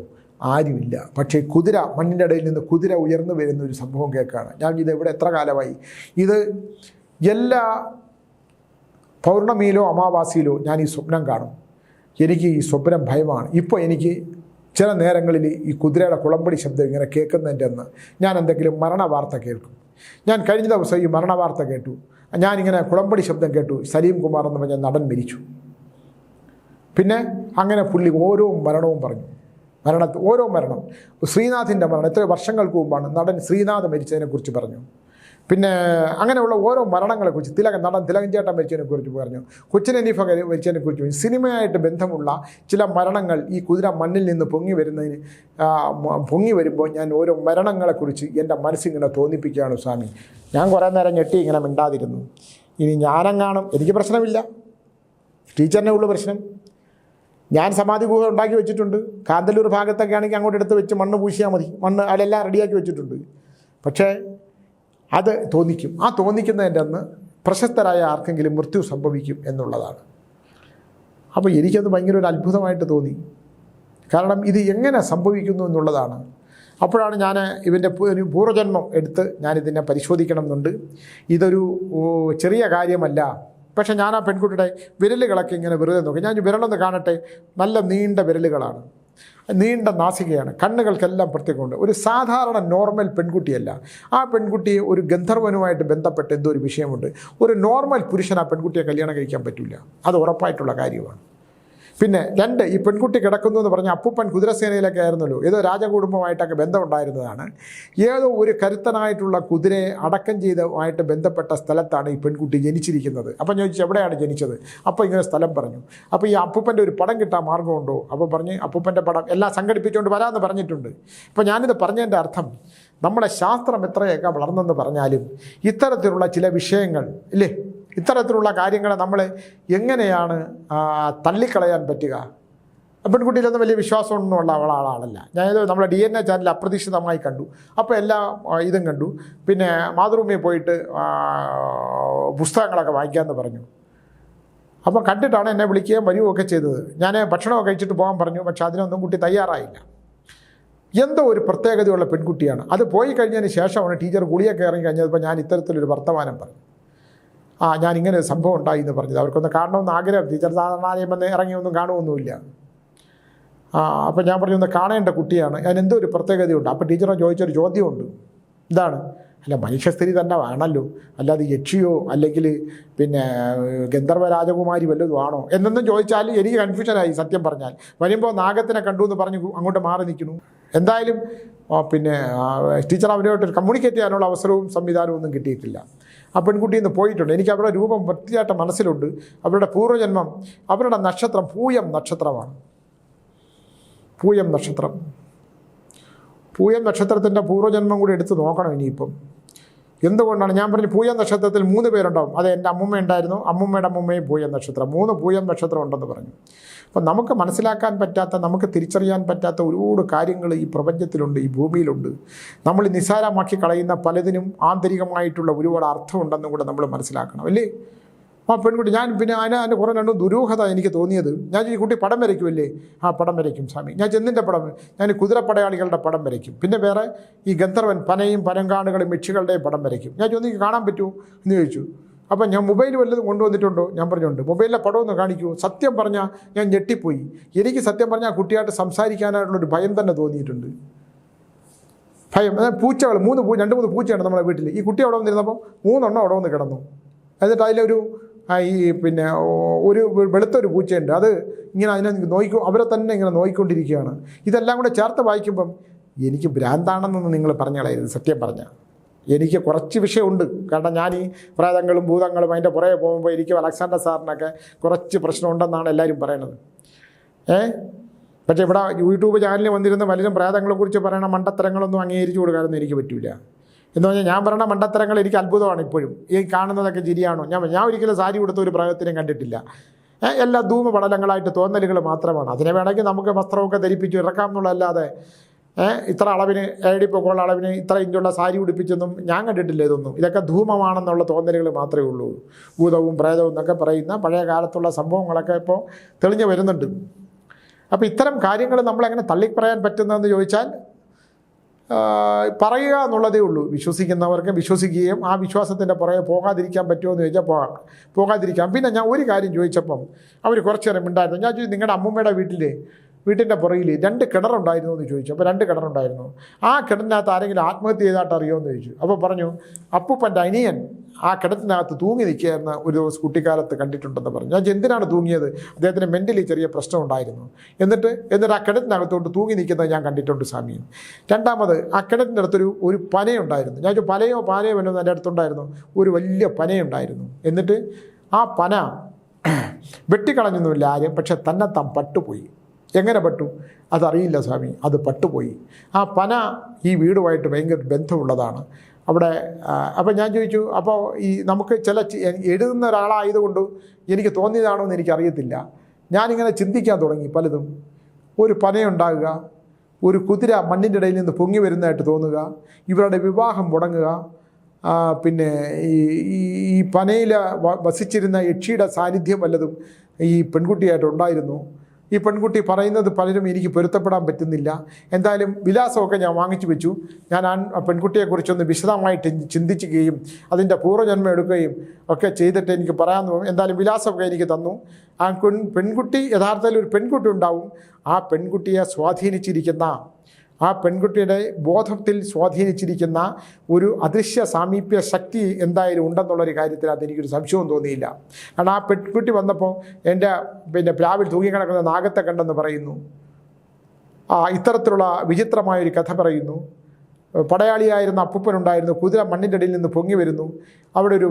ആരുമില്ല. പക്ഷേ കുതിര, മണ്ണിൻ്റെ ഇടയിൽ നിന്ന് കുതിര ഉയർന്നു വരുന്ന ഒരു സംഭവം കേൾക്കുകയാണ്. ഞാൻ ഇത് ഇവിടെ എത്ര കാലമായി, ഇത് എല്ലാ പൗർണമിയിലോ അമാവാസിയിലോ ഞാൻ ഈ സ്വപ്നം കാണും. എനിക്ക് ഈ സ്വപ്നം ഭയമാണ്. ഇപ്പോൾ എനിക്ക് ചില നേരങ്ങളിൽ ഈ കുതിരയുടെ കുളമ്പടി ശബ്ദം ഇങ്ങനെ കേൾക്കുന്നതിൻ്റെ അന്ന് ഞാൻ എന്തെങ്കിലും മരണ വാർത്ത കേൾക്കും. ഞാൻ കഴിഞ്ഞ ദിവസം ഈ മരണ വാർത്ത കേട്ടു. ഞാനിങ്ങനെ കുളമ്പടി ശബ്ദം കേട്ടു, സലീം കുമാർ എന്ന് പറഞ്ഞ നടൻ മരിച്ചു. പിന്നെ അങ്ങനെ പുള്ളി ഓരോ മരണവും പറഞ്ഞു. ഓരോ മരണം, ശ്രീനാഥിൻ്റെ മരണം എത്രയോ വർഷങ്ങൾക്ക് മുമ്പാണ് നടൻ ശ്രീനാഥ് മരിച്ചതിനെക്കുറിച്ച് പറഞ്ഞു. പിന്നെ അങ്ങനെയുള്ള ഓരോ മരണങ്ങളെക്കുറിച്ച്, നടൻ തിലകൻ ചേട്ടൻ മരിച്ചതിനെക്കുറിച്ച് പറഞ്ഞു, കൊച്ചിൻ ഹനീഫ മരിച്ചതിനെക്കുറിച്ച് പറഞ്ഞു. സിനിമയായിട്ട് ബന്ധമുള്ള ചില മരണങ്ങൾ ഈ കുതിര മണ്ണിൽ നിന്ന് പൊങ്ങി വരുമ്പോൾ ഞാൻ ഓരോ മരണങ്ങളെക്കുറിച്ച് എൻ്റെ മനസ്സിങ്ങനെ തോന്നിപ്പിക്കുകയാണ് സ്വാമി. ഞാൻ കുറേ നേരം ഞെട്ടി ഇങ്ങനെ മിണ്ടാതിരുന്നു. ഇനി ഞാനെങ്ങാനും, എനിക്ക് പ്രശ്നമില്ല, ടീച്ചറിനെ ഉള്ളു പ്രശ്നം. ഞാൻ സമാധി ഗുഹ ഉണ്ടാക്കി വെച്ചിട്ടുണ്ട്. കാന്തല്ലൂർ ഭാഗത്തൊക്കെ ആണെങ്കിൽ അങ്ങോട്ട് എടുത്ത് വെച്ച് മണ്ണ് പൂശിയാൽ മതി, മണ്ണ് അതെല്ലാം റെഡിയാക്കി വെച്ചിട്ടുണ്ട്. പക്ഷേ അത് തോന്നിക്കും. ആ തോന്നിക്കുന്നതിൻ്റെ അന്ന് പ്രശസ്തരായ ആർക്കെങ്കിലും മൃത്യു സംഭവിക്കും എന്നുള്ളതാണ്. അപ്പോൾ എനിക്കത് ഭയങ്കര ഒരു അത്ഭുതമായിട്ട് തോന്നി. കാരണം ഇത് എങ്ങനെ സംഭവിക്കുന്നു എന്നുള്ളതാണ്. അപ്പോഴാണ് ഞാൻ ഇതിൻ്റെ ഒരു പൂർവ്വജന്മം എടുത്ത് ഞാനിതിനെ പരിശോധിക്കണം എന്നുണ്ട്. ഇതൊരു ചെറിയ കാര്യമല്ല. പക്ഷേ ഞാൻ ആ പെൺകുട്ടിയുടെ വിരലുകളൊക്കെ ഇങ്ങനെ വെറുതെ നോക്കി. ഞാൻ വിരലൊന്ന് കാണട്ടെ. നല്ല നീണ്ട വിരലുകളാണ്, നീണ്ട നാസികയാണ്, കണ്ണുകൾക്കെല്ലാം പ്രത്യേകമുണ്ട്. ഒരു സാധാരണ നോർമൽ പെൺകുട്ടിയല്ല. ആ പെൺകുട്ടി ഒരു ഗന്ധർവനുമായിട്ട് ബന്ധപ്പെട്ട് എന്തോ ഒരു വിഷയമുണ്ട്. ഒരു നോർമൽ പുരുഷൻ ആ പെൺകുട്ടിയെ കല്യാണം കഴിക്കാൻ പറ്റില്ല, അത് ഉറപ്പായിട്ടുള്ള കാര്യമാണ്. പിന്നെ രണ്ട്, ഈ പെൺകുട്ടി കിടക്കുന്നു എന്ന് പറഞ്ഞാൽ അപ്പൂപ്പൻ കുതിരസേനയിലൊക്കെ ആയിരുന്നല്ലോ, ഏതോ രാജകുടുംബമായിട്ടൊക്കെ ബന്ധമുണ്ടായിരുന്നതാണ്. ഏതോ ഒരു കരുത്തനായിട്ടുള്ള കുതിരയെ അടക്കം ചെയ്തതുമായിട്ട് ബന്ധപ്പെട്ട സ്ഥലത്താണ് ഈ പെൺകുട്ടി ജനിച്ചിരിക്കുന്നത്. അപ്പം ഞാൻ ചോദിച്ചു എവിടെയാണ് ജനിച്ചത്? അപ്പോൾ ഇങ്ങനെ സ്ഥലം പറഞ്ഞു. അപ്പോൾ ഈ അപ്പൂപ്പൻ്റെ ഒരു പടം കിട്ടാൻ മാർഗമുണ്ടോ? അപ്പോൾ പറഞ്ഞ് അപ്പൂപ്പൻ്റെ പടം എല്ലാം സംഘടിപ്പിച്ചുകൊണ്ട് വരാമെന്ന് പറഞ്ഞിട്ടുണ്ട്. അപ്പോൾ ഞാനിത് പറഞ്ഞതിൻ്റെ അർത്ഥം, നമ്മുടെ ശാസ്ത്രം എത്രയൊക്കെ വളർന്നെന്ന് പറഞ്ഞാലും ഇത്തരത്തിലുള്ള ചില വിഷയങ്ങൾ ഇല്ലേ, ഇത്തരത്തിലുള്ള കാര്യങ്ങളെ നമ്മൾ എങ്ങനെയാണ് തള്ളിക്കളയാൻ പറ്റുക? പെൺകുട്ടിയിലൊന്നും വലിയ വിശ്വാസമൊന്നുമുള്ള ആളല്ല. ഞാനിത് നമ്മുടെ DNA ചാനൽ അപ്രതീക്ഷിതമായി കണ്ടു. അപ്പോൾ എല്ലാ ഇതും കണ്ടു. പിന്നെ മാതൃഭൂമിയിൽ പോയിട്ട് പുസ്തകങ്ങളൊക്കെ വായിക്കാമെന്ന് പറഞ്ഞു. അപ്പോൾ കണ്ടിട്ടാണ് എന്നെ വിളിക്കുകയും വരികയൊക്കെ ചെയ്തത്. ഞാൻ ഭക്ഷണമൊക്കെ കഴിച്ചിട്ട് പോകാൻ പറഞ്ഞു. പക്ഷെ അതിനൊന്നും കുട്ടി തയ്യാറായില്ല. എന്തോ ഒരു പ്രത്യേകതയുള്ള പെൺകുട്ടിയാണ്. അത് പോയി കഴിഞ്ഞതിന് ശേഷമാണ് ടീച്ചർ ഗുളിയൊക്കെ ഇറങ്ങി കഴിഞ്ഞപ്പോൾ ഞാൻ ഇത്തരത്തിലൊരു വർത്തമാനം പറഞ്ഞു. ഞാൻ ഇങ്ങനെ ഒരു സംഭവം ഉണ്ടായി എന്ന് പറഞ്ഞത്. അവർക്കൊന്ന് കാണണമെന്ന് ആഗ്രഹം. ടീച്ചർ സാധാരണ വന്ന് ഇറങ്ങിയൊന്നും കാണുമൊന്നുമില്ല. അപ്പോൾ ഞാൻ പറഞ്ഞു ഒന്ന് കാണേണ്ട കുട്ടിയാണ്, ഞാൻ എന്തോ ഒരു പ്രത്യേകതയുണ്ട്. അപ്പോൾ ടീച്ചറെ ചോദിച്ചൊരു ചോദ്യമുണ്ട്. ഇതാണ്, അല്ല മനുഷ്യസ്ത്രീ തന്നെ വേണമല്ലോ, അല്ലാതെ യക്ഷിയോ അല്ലെങ്കിൽ പിന്നെ ഗന്ധർവ രാജകുമാരി വല്ലതും ആണോ എന്നൊന്നും ചോദിച്ചാൽ എനിക്ക് കൺഫ്യൂഷനായി സത്യം പറഞ്ഞാൽ. വരുമ്പോൾ നാഗത്തിനെ കണ്ടു എന്ന് പറഞ്ഞ് അങ്ങോട്ട് മാറി നിൽക്കുന്നു. എന്തായാലും പിന്നെ ടീച്ചർ അവരുമായിട്ട് കമ്മ്യൂണിക്കേറ്റ് ചെയ്യാനുള്ള അവസരവും സംവിധാനവും ഒന്നും കിട്ടിയിട്ടില്ല. ആ പെൺകുട്ടിയിൽ നിന്ന് പോയിട്ടുണ്ട്. എനിക്ക് അവരുടെ രൂപം വൃത്തിയായിട്ട് മനസ്സിലുണ്ട്. അവരുടെ പൂർവ്വജന്മം, അവരുടെ നക്ഷത്രം പൂയം നക്ഷത്രമാണ്. പൂയം നക്ഷത്രം, പൂയം നക്ഷത്രത്തിൻ്റെ പൂർവ്വജന്മം കൂടി എടുത്ത് നോക്കണം ഇനിയിപ്പം. എന്തുകൊണ്ടാണ് ഞാൻ പറഞ്ഞു പൂയം നക്ഷത്രത്തിൽ 3 പേരുണ്ടാവും. അത് എൻ്റെ അമ്മുമ്മ ഉണ്ടായിരുന്നു, അമ്മുമ്മയുടെ അമ്മുമ്മയും പൂയം നക്ഷത്രം, 3 പൂയം നക്ഷത്രം ഉണ്ടെന്ന് പറഞ്ഞു. അപ്പം നമുക്ക് മനസ്സിലാക്കാൻ പറ്റാത്ത, നമുക്ക് തിരിച്ചറിയാൻ പറ്റാത്ത ഒരുപാട് കാര്യങ്ങൾ ഈ പ്രപഞ്ചത്തിലുണ്ട്, ഈ ഭൂമിയിലുണ്ട്. നമ്മൾ നിസ്സാരമാക്കി കളയുന്ന പലതിനും ആന്തരികമായിട്ടുള്ള ഒരുപാട് അർത്ഥമുണ്ടെന്നും കൂടെ നമ്മൾ മനസ്സിലാക്കണം, അല്ലേ? ആ പെൺകുട്ടി, ഞാൻ പിന്നെ അതിന് കുറേ രണ്ടും ദുരൂഹത എനിക്ക് തോന്നിയത്. ഞാൻ ഈ കുട്ടി പടം വരയ്ക്കുമല്ലേ? പടം വരയ്ക്കും സ്വാമി. ഞാൻ ചെന്നിൻ്റെ പടം, ഞാൻ കുതിരപ്പടയാളികളുടെ പടം വരയ്ക്കും. പിന്നെ വേറെ ഈ ഗന്ധർവൻ പനയും പനങ്കാടുകളും യക്ഷികളുടെയും പടം വരയ്ക്കും. ഞാൻ ചോദിച്ചു കാണാൻ പറ്റുമോ എന്ന് ചോദിച്ചു. അപ്പം ഞാൻ മൊബൈൽ വല്ലതും കൊണ്ടുവന്നിട്ടുണ്ടോ? ഞാൻ പറഞ്ഞുണ്ട്. മൊബൈലിലെ പടമൊന്ന് കാണിക്കൂ. സത്യം പറഞ്ഞാൽ ഞാൻ ഞെട്ടിപ്പോയി. എനിക്ക് സത്യം പറഞ്ഞാൽ കുട്ടിയായിട്ട് സംസാരിക്കാനായിട്ടുള്ളൊരു ഭയം തന്നെ തോന്നിയിട്ടുണ്ട്. ഭയം. പൂച്ചകൾ 2-3 പൂച്ചയാണ് നമ്മുടെ വീട്ടിൽ. ഈ കുട്ടി അവിടെ വന്നിരുന്നപ്പോൾ 3 എണ്ണം അവിടെ വന്ന് കിടന്നു. എന്നിട്ട് അതിലൊരു പിന്നെ ഒരു വെളുത്തൊരു പൂച്ചയുണ്ട്. അത് ഇങ്ങനെ അതിനെ അവരെ തന്നെ ഇങ്ങനെ നോയിക്കൊണ്ടിരിക്കുകയാണ്. ഇതെല്ലാം കൂടെ ചേർത്ത് വായിക്കുമ്പം എനിക്ക് ഭ്രാന്താണെന്നൊന്ന് നിങ്ങൾ പറഞ്ഞാലായിരുന്നു. സത്യം പറഞ്ഞാൽ എനിക്ക് കുറച്ച് വിഷയമുണ്ട്. കാരണം ഞാൻ ഈ പ്രേതങ്ങളും ഭൂതങ്ങളും അതിൻ്റെ പുറകെ പോകുമ്പോൾ എനിക്ക് അലക്സാണ്ടർ സാറിനൊക്കെ കുറച്ച് പ്രശ്നമുണ്ടെന്നാണ് എല്ലാവരും പറയണത്. പക്ഷേ ഇവിടെ യൂട്യൂബ് ചാനലിൽ വന്നിരുന്ന പലരും പ്രേതങ്ങളെക്കുറിച്ച് പറയണ മണ്ടത്തരങ്ങളൊന്നും അംഗീകരിച്ചു കൊടുക്കാനൊന്നും എനിക്ക് പറ്റില്ല. എന്ന് പറഞ്ഞാൽ ഞാൻ പറയുന്ന മണ്ടത്തരങ്ങൾ എനിക്ക് അത്ഭുതമാണ്. ഇപ്പോഴും ഈ കാണുന്നതൊക്കെ ശരിയാണോ? ഞാൻ ഒരിക്കലും സാരി കൊടുത്ത ഒരു പ്രയോഗത്തിനും കണ്ടിട്ടില്ല. എല്ലാ ധൂമപടലങ്ങളായിട്ട് തോന്നലുകൾ മാത്രമാണ്. അതിനെ വേണമെങ്കിൽ നമുക്ക് വസ്ത്രമൊക്കെ ധരിപ്പിച്ചു ഇറക്കാം എന്നുള്ളതല്ലാതെ ഇത്ര അളവിന് ഏടിപ്പൊക്കമുള്ള അളവിന് ഇത്ര ഇഞ്ചുള്ള സാരി ഉടുപ്പിച്ചൊന്നും ഞാൻ കണ്ടിട്ടില്ല. ഇതൊക്കെ ധൂമമാണെന്നുള്ള തോന്നലുകൾ മാത്രമേ ഉള്ളൂ. ഭൂതവും പ്രേതവും എന്നൊക്കെ പറയുന്ന പഴയ കാലത്തുള്ള സംഭവങ്ങളൊക്കെ ഇപ്പോൾ തെളിഞ്ഞു വരുന്നുണ്ട്. അപ്പോൾ ഇത്തരം കാര്യങ്ങൾ നമ്മളെങ്ങനെ തള്ളിപ്പറയാൻ പറ്റുന്നതെന്ന് ചോദിച്ചാൽ പറയുക എന്നുള്ളതേ ഉള്ളൂ. വിശ്വസിക്കുന്നവർക്ക് വിശ്വസിക്കുകയും ആ വിശ്വാസത്തിൻ്റെ പുറകെ പോകാതിരിക്കാൻ പറ്റുമോ എന്ന് ചോദിച്ചാൽ പോകാതിരിക്കാം. പിന്നെ ഞാൻ ഒരു കാര്യം ചോദിച്ചപ്പം അവർ കുറച്ച് നേരം ഉണ്ടായിരുന്നു. ഞാൻ ചോദിച്ചു, നിങ്ങളുടെ അമ്മൂമ്മയുടെ വീട്ടിൻ്റെ പുറകിൽ 2 കിണറുണ്ടായിരുന്നു എന്ന് ചോദിച്ചു. അപ്പോൾ 2 കിണറുണ്ടായിരുന്നു. ആ കിണറിനകത്ത് ആരെങ്കിലും ആത്മഹത്യ ചെയ്തായിട്ട് അറിയുമെന്ന് ചോദിച്ചു. അപ്പോൾ പറഞ്ഞു, അപ്പൂപ്പൻ്റെ അനിയൻ ആ കിണറ്റിനകത്ത് തൂങ്ങി നിൽക്കുകയെന്ന് ഒരു ദിവസം കുട്ടിക്കാലത്ത് കണ്ടിട്ടുണ്ടെന്ന് പറഞ്ഞു. ഞാൻ എന്തിനാണ് തൂങ്ങിയത്? അദ്ദേഹത്തിന് മെൻ്റലി ചെറിയ പ്രശ്നം ഉണ്ടായിരുന്നു. എന്നിട്ട് ആ കിണറ്റിനകത്തോട്ട് തൂങ്ങി നിൽക്കുന്നത് ഞാൻ കണ്ടിട്ടുണ്ട് സ്വാമിയും. രണ്ടാമത് ആ കിണറ്റിൻ്റെ അടുത്തൊരു പനയുണ്ടായിരുന്നു. ഞാൻ പാലയോ വല്ലതും എൻ്റെ അടുത്തുണ്ടായിരുന്നു. ഒരു വലിയ പനയുണ്ടായിരുന്നു. എന്നിട്ട് ആ പന വെട്ടിക്കളഞ്ഞൊന്നുമില്ല ആരും, പക്ഷെ തന്നെത്താൻ പട്ടുപോയി. എങ്ങനെ പട്ടു? അതറിയില്ല സ്വാമി, അത് പട്ടുപോയി. ആ പന ഈ വീടുമായിട്ട് ഭയങ്കര ബന്ധമുള്ളതാണ് അവിടെ. അപ്പം ഞാൻ ചോദിച്ചു, അപ്പോൾ ഈ നമുക്ക് എഴുതുന്ന ഒരാളായതുകൊണ്ട് എനിക്ക് തോന്നിയതാണോ എന്ന് എനിക്കറിയത്തില്ല. ഞാനിങ്ങനെ ചിന്തിക്കാൻ തുടങ്ങി പലതും. ഒരു പനയുണ്ടാകുക, ഒരു കുതിര മണ്ണിൻ്റെ ഇടയിൽ നിന്ന് പൊങ്ങി വരുന്നതായിട്ട് തോന്നുക, ഇവരുടെ വിവാഹം മുടങ്ങുക, പിന്നെ ഈ പനയിൽ വസിച്ചിരുന്ന യക്ഷിയുടെ സാന്നിധ്യം വല്ലതും ഈ പെൺകുട്ടിയായിട്ടുണ്ടായിരുന്നു. ഈ പെൺകുട്ടി പറയുന്നത് പലരും എനിക്ക് പൊരുത്തപ്പെടാൻ പറ്റുന്നില്ല. എന്തായാലും വിലാസമൊക്കെ ഞാൻ വാങ്ങിച്ചു വെച്ചു. ഞാൻ ആ പെൺകുട്ടിയെക്കുറിച്ചൊന്ന് വിശദമായിട്ട് ചിന്തിക്കുകയും അതിൻ്റെ പൂർവ്വജന്മം എടുക്കുകയും ഒക്കെ ചെയ്തിട്ട് എനിക്ക് പറയാമെന്ന് തോന്നും. എന്തായാലും വിലാസമൊക്കെ എനിക്ക് തന്നു. ആ പെൺകുട്ടി യഥാർത്ഥത്തിൽ ഒരു പെൺകുട്ടി ഉണ്ടാവും. ആ പെൺകുട്ടിയെ സ്വാധീനിച്ചിരിക്കുന്ന, ആ പെൺകുട്ടിയുടെ ബോധത്തിൽ സ്വാധീനിച്ചിരിക്കുന്ന ഒരു അദൃശ്യ സാമീപ്യ ശക്തി എന്തായാലും ഉണ്ടെന്നുള്ളൊരു കാര്യത്തിൽ അതെനിക്കൊരു സംശയവും തോന്നിയില്ല. കാരണം ആ പെൺകുട്ടി വന്നപ്പോൾ എൻ്റെ പ്ലാവിൽ തൂങ്ങിക്കിടക്കുന്ന നാഗത്തെ കണ്ടെന്ന് പറയുന്നു. ഇത്തരത്തിലുള്ള വിചിത്രമായൊരു കഥ പറയുന്നു. പടയാളിയായിരുന്ന അപ്പൂപ്പനുണ്ടായിരുന്നു. കുതിര മണ്ണിൻ്റെ അടിയിൽ നിന്ന് പൊങ്ങി വരുന്നു. അവിടെ ഒരു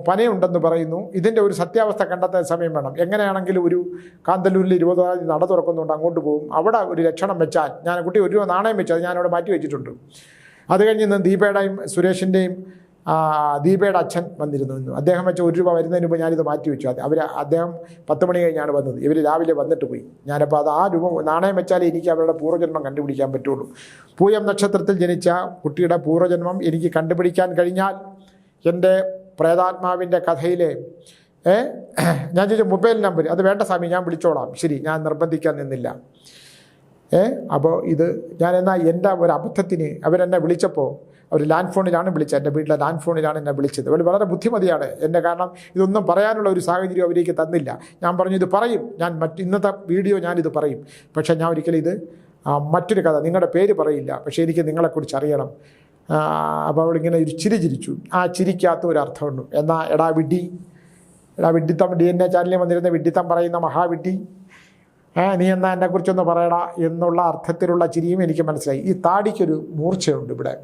പനയുണ്ടെന്ന് പറയുന്നു. ഇതിൻ്റെ ഒരു സത്യാവസ്ഥ കണ്ടെത്താൻ സമയം വേണം. എങ്ങനെയാണെങ്കിലും ഒരു കാന്തല്ലൂരിൽ 20-ആം തീയതി നട തുറക്കുന്നുണ്ട്, അങ്ങോട്ട് പോകും. അവിടെ ഒരു ലക്ഷണം വെച്ചാൽ, ഞാൻ കുട്ടി 1 രൂപ നാണയം വെച്ചു, അത് ഞാനവിടെ മാറ്റി വെച്ചിട്ടുണ്ട്. അത് കഴിഞ്ഞ് ഇന്ന് ദീപയുടെയും സുരേഷിൻ്റെയും ദീപയുടെ അച്ഛൻ വന്നിരുന്നു. അദ്ദേഹം വെച്ച 1 രൂപ വരുന്നതിന് മുമ്പ് ഞാനിത് മാറ്റി വെച്ചു. അദ്ദേഹം 10 മണി കഴിഞ്ഞാണ് വന്നത്. ഇവർ രാവിലെ വന്നിട്ട് പോയി. ഞാനപ്പോൾ അത് ആ രൂപ നാണയം വെച്ചാലേ എനിക്ക് അവരുടെ പൂർവ്വജന്മം കണ്ടുപിടിക്കാൻ പറ്റുള്ളൂ. പൂയം നക്ഷത്രത്തിൽ ജനിച്ച കുട്ടിയുടെ പൂർവ്വജന്മം എനിക്ക് കണ്ടുപിടിക്കാൻ കഴിഞ്ഞാൽ എൻ്റെ പ്രേതാത്മാവിൻ്റെ കഥയിലെ ഞാൻ ചോദിച്ച മൊബൈൽ നമ്പർ അത് വേണ്ട സ്വാമി, ഞാൻ വിളിച്ചോളാം. ശരി, ഞാൻ നിർബന്ധിക്കാൻ നിന്നില്ല. അപ്പോൾ ഇത് ഞാൻ എന്നാൽ എൻ്റെ ഒരു അബദ്ധത്തിന് അവരെന്നെ വിളിച്ചപ്പോൾ അവർ ലാൻഡ് ഫോണിലാണ് വിളിച്ചത്. എൻ്റെ വീട്ടിലെ ലാൻഡ് ഫോണിലാണ് എന്നെ വിളിച്ചത്. അവർ വളരെ ബുദ്ധിമതിയാണ് എന്നെ. കാരണം ഇതൊന്നും പറയാനുള്ള ഒരു സാഹചര്യം അവരേക്ക് തന്നില്ല. ഞാൻ പറഞ്ഞു ഇത് പറയും, ഞാൻ ഇന്നത്തെ വീഡിയോ ഞാനിത് പറയും. പക്ഷേ ഞാൻ ഒരിക്കലും ഇത് മറ്റൊരു കഥ, നിങ്ങളുടെ പേര് പറയില്ല, പക്ഷേ എനിക്ക് നിങ്ങളെക്കുറിച്ച് അറിയണം. അപ്പോൾ അവളിങ്ങനെ ഒരു ചിരിച്ചു. ആ ചിരിക്കകത്ത് ഒരു അർത്ഥമുണ്ട്. എന്നാൽ എടാ വിഡ്ഢിത്തം DNA ചാനലിൽ വന്നിരുന്ന വിഡ്ഢിത്തം പറയുന്ന മഹാവിഡ്ഢി, നീ എന്നാൽ എന്നെക്കുറിച്ചൊന്ന് പറയടാ എന്നുള്ള അർത്ഥത്തിലുള്ള ചിരിയും എനിക്ക് മനസ്സിലായി. ഈ താടിക്കൊരു മൂർച്ചയുണ്ട് ഇവിടെ.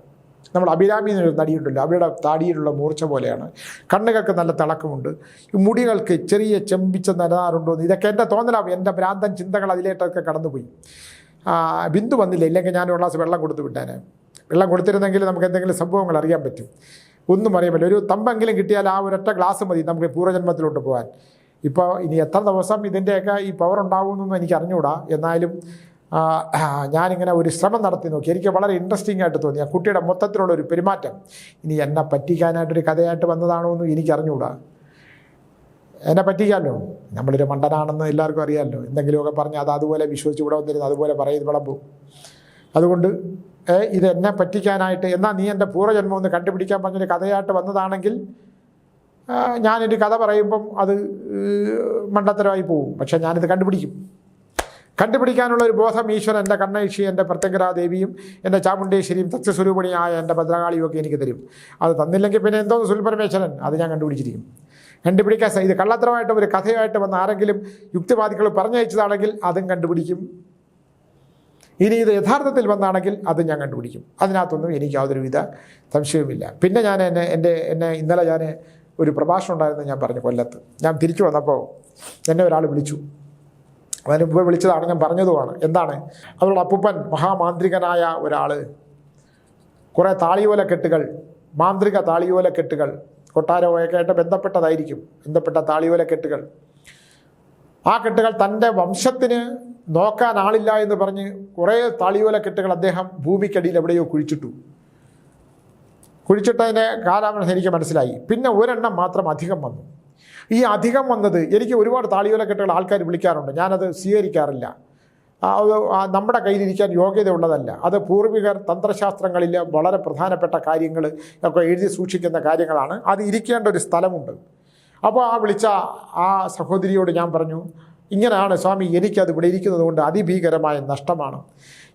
നമ്മൾ അഭിരാമി എന്നൊരു നടിയുണ്ടല്ലോ, അവരുടെ താടിയിലുള്ള മൂർച്ച പോലെയാണ്. കണ്ണുകൾക്ക് നല്ല തിളക്കമുണ്ട്. ഈ മുടികൾക്ക് ചെറിയ ചെമ്പിച്ച നിലനാറുണ്ടോ എന്ന് ഇതൊക്കെ എൻ്റെ തോന്നലാവും. എൻ്റെ ഭ്രാന്തൻ ചിന്തകൾ അതിലേട്ടൊക്കെ കടന്നുപോയി. ബിന്ദു വന്നില്ല, ഇല്ലെങ്കിൽ ഞാൻ ഒരു ഗ്ലാസ് വെള്ളം കൊടുത്തു വിട്ടേനെ. വെള്ളം കൊടുത്തിരുന്നെങ്കിൽ നമുക്ക് എന്തെങ്കിലും സംഭവങ്ങൾ അറിയാൻ പറ്റും. ഒന്നും അറിയാൻ പറ്റില്ല. ഒരു തമ്പെങ്കിലും കിട്ടിയാൽ ആ ഒരൊറ്റ ഗ്ലാസ് മതി നമുക്ക് പൂർവ്വജന്മത്തിലോട്ട് പോകാൻ. ഇപ്പോൾ ഇനി എത്ര ദിവസം ഇതിൻ്റെയൊക്കെ ഈ പവർ ഉണ്ടാവുമെന്നൊന്നും എനിക്ക് അറിഞ്ഞുകൂടാ. എന്നാലും ഞാനിങ്ങനെ ഒരു ശ്രമം നടത്തി നോക്കി. എനിക്ക് വളരെ ഇൻട്രസ്റ്റിംഗ് ആയിട്ട് തോന്നി ആ കുട്ടിയുടെ മൊത്തത്തിലുള്ളൊരു പെരുമാറ്റം. ഇനി എന്നെ പറ്റിക്കാനായിട്ടൊരു കഥയായിട്ട് വന്നതാണോ എന്ന് എനിക്ക് അറിഞ്ഞുകൂടാ. എന്നെ പറ്റിക്കാമല്ലോ, നമ്മളൊരു മണ്ടനാണെന്ന് എല്ലാവർക്കും അറിയാമല്ലോ. എന്തെങ്കിലുമൊക്കെ പറഞ്ഞ് അത് അതുപോലെ വിശ്വസിച്ച് ഇവിടെ വന്നിരുന്നു അതുപോലെ പറയുന്നത് വിളമ്പും. അതുകൊണ്ട് ഇത് എന്നെ പറ്റിക്കാനായിട്ട്, എന്നാൽ നീ എൻ്റെ പൂർവ്വജന്മം ഒന്ന് കണ്ടുപിടിക്കാൻ പറഞ്ഞൊരു കഥയായിട്ട് വന്നതാണെങ്കിൽ ഞാനൊരു കഥ പറയുമ്പം അത് മണ്ടത്തരമായി പോകും. പക്ഷേ ഞാനിത് കണ്ടുപിടിക്കാനുള്ള ഒരു ബോധം ഈശ്വരൻ എൻ്റെ കണ്ണൈഷി, എൻ്റെ പ്രത്യങ്കരാദേവിയും എൻ്റെ ചാമുണ്ടേശ്വരിയും സത്യസ്വരൂപിണിയായ എൻ്റെ ഭദ്രകാളിയും ഒക്കെ എനിക്ക് തരും. അത് തന്നില്ലെങ്കിൽ പിന്നെ എന്തോന്ന് സുൽപരമേശ്വരൻ, അത് ഞാൻ കണ്ടുപിടിച്ചിരിക്കും. കണ്ടുപിടിക്കാൻ ഇത് കള്ളത്തരമായിട്ട് ഒരു കഥയായിട്ട് വന്ന് ആരെങ്കിലും യുക്തിവാദികൾ പറഞ്ഞയച്ചതാണെങ്കിൽ അതും കണ്ടുപിടിക്കും. ഇനി ഇത് യഥാർത്ഥത്തിൽ വന്നാണെങ്കിൽ അത് ഞാൻ കണ്ടുപിടിക്കും. അതിനകത്തൊന്നും എനിക്ക് യാതൊരുവിധ സംശയവുമില്ല. പിന്നെ ഞാൻ എന്നെ ഇന്നലെ ഞാൻ ഒരു പ്രഭാഷണം ഉണ്ടായിരുന്നു, ഞാൻ പറഞ്ഞു കൊല്ലത്ത്. ഞാൻ തിരിച്ചു വന്നപ്പോൾ എന്നെ ഒരാൾ വിളിച്ചു. അതിന് മുമ്പ് വിളിച്ചതാണ്, ഞാൻ പറഞ്ഞതുമാണ്. എന്താണ്, അവരുടെ അപ്പൂപ്പൻ മഹാമാന്ത്രികനായ ഒരാൾ കുറേ താളിയോലക്കെട്ടുകൾ, മാന്ത്രിക താളിയോലക്കെട്ടുകൾ, കൊട്ടാരമൊക്കെ ആയിട്ട് ബന്ധപ്പെട്ട താളിയോലക്കെട്ടുകൾ, ആ കെട്ടുകൾ തൻ്റെ വംശത്തിന് നോക്കാൻ ആളില്ല എന്ന് പറഞ്ഞ് കുറേ താളിയോലക്കെട്ടുകൾ അദ്ദേഹം ഭൂമിക്കടിയിൽ എവിടെയോ കുഴിച്ചിട്ടതിൻ്റെ കാലാവസ്ഥ എനിക്ക് മനസ്സിലായി. പിന്നെ ഒരെണ്ണം മാത്രം അധികം വന്നു. ഈ അധികം വന്നത്, എനിക്ക് ഒരുപാട് താളിയോലക്കെട്ടുകൾ ആൾക്കാർ വിളിക്കാറുണ്ട്, ഞാനത് സ്വീകരിക്കാറില്ല. അത് നമ്മുടെ കയ്യിലിരിക്കാൻ യോഗ്യതയുള്ളതല്ല. അത് പൂർവികർ തന്ത്രശാസ്ത്രങ്ങളിൽ വളരെ പ്രധാനപ്പെട്ട കാര്യങ്ങൾ ഒക്കെ എഴുതി സൂക്ഷിക്കുന്ന കാര്യങ്ങളാണ്. അത് ഇരിക്കേണ്ട ഒരു സ്ഥലമുണ്ട്. അപ്പോൾ വിളിച്ച ആ സഹോദരിയോട് ഞാൻ പറഞ്ഞു, ഇങ്ങനെയാണ് സ്വാമി, എനിക്കത് ഇവിടെ ഇരിക്കുന്നത് കൊണ്ട് അതിഭീകരമായ നഷ്ടമാണ്.